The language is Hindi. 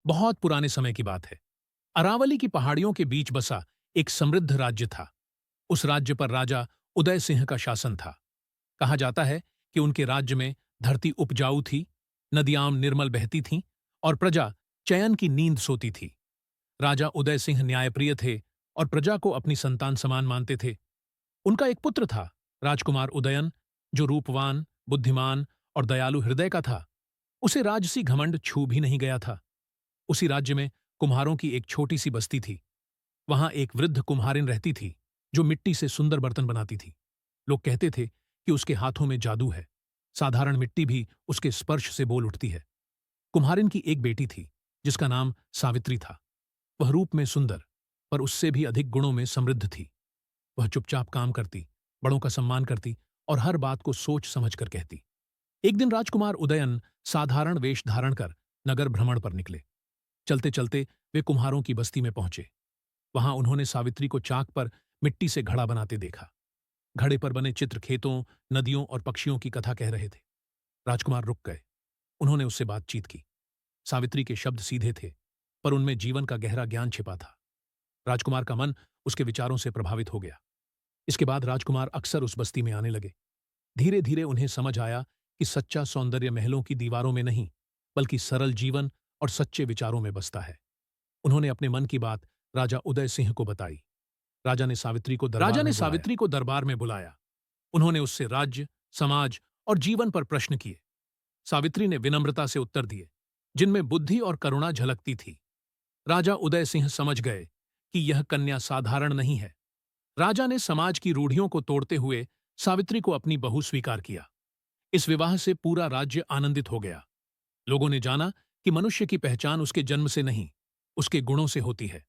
बहुत पुराने समय की बात है। अरावली की पहाड़ियों के बीच बसा एक समृद्ध राज्य था। उस राज्य पर राजा उदय सिंह का शासन था। कहा जाता है कि उनके राज्य में धरती उपजाऊ थी, नदियां निर्मल बहती थीं और प्रजा चैन की नींद सोती थी। राजा उदय सिंह न्यायप्रिय थे और प्रजा को अपनी संतान समान मानते थे। उनका एक पुत्र था, राजकुमार उदयन, जो रूपवान, बुद्धिमान और दयालु हृदय का था। उसे राजसी घमंड छू भी नहीं गया था। उसी राज्य में कुम्हारों की एक छोटी सी बस्ती थी। वहां एक वृद्ध कुम्हारिन रहती थी, जो मिट्टी से सुंदर बर्तन बनाती थी। लोग कहते थे कि उसके हाथों में जादू है। साधारण मिट्टी भी उसके स्पर्श से बोल उठती है। कुम्हारिन की एक बेटी थी, जिसका नाम सावित्री था। वह रूप में सुंदर, पर उससे भी अधिक गुणों में समृद्ध थी। वह चुपचाप काम करती, बड़ों का सम्मान करती और हर बात को सोच समझ कर कहती। एक दिन राजकुमार उदयन साधारण वेश धारण कर नगर भ्रमण पर निकले। चलते चलते वे कुम्हारों की बस्ती में पहुंचे। वहां उन्होंने सावित्री को चाक पर मिट्टी से घड़ा बनाते देखा। घड़े पर बने चित्र खेतों, नदियों और पक्षियों की कथा कह रहे थे। राजकुमार रुक गए। उन्होंने उससे बातचीत की। सावित्री के शब्द सीधे थे, पर उनमें जीवन का गहरा ज्ञान छिपा था। राजकुमार का मन उसके विचारों से प्रभावित हो गया। इसके बाद राजकुमार अक्सर उस बस्ती में आने लगे। धीरे धीरे उन्हें समझ आया कि सच्चा सौंदर्य महलों की दीवारों में नहीं, बल्कि सरल जीवन और सच्चे विचारों में बसता है। उन्होंने अपने मन की बात राजा उदय सिंह को बताई। राजा ने सावित्री को दरबार में बुलाया। उन्होंने उससे राज्य, समाज और जीवन पर प्रश्न किए। सावित्री ने विनम्रता से उत्तर दिए, जिनमें बुद्धि और करुणा झलकती थी। राजा उदय सिंह समझ गए कि यह कन्या साधारण नहीं है। राजा ने समाज की रूढ़ियों को तोड़ते हुए सावित्री को अपनी बहू स्वीकार किया। इस विवाह से पूरा राज्य आनंदित हो गया। लोगों ने जाना कि मनुष्य की पहचान उसके जन्म से नहीं, उसके गुणों से होती है।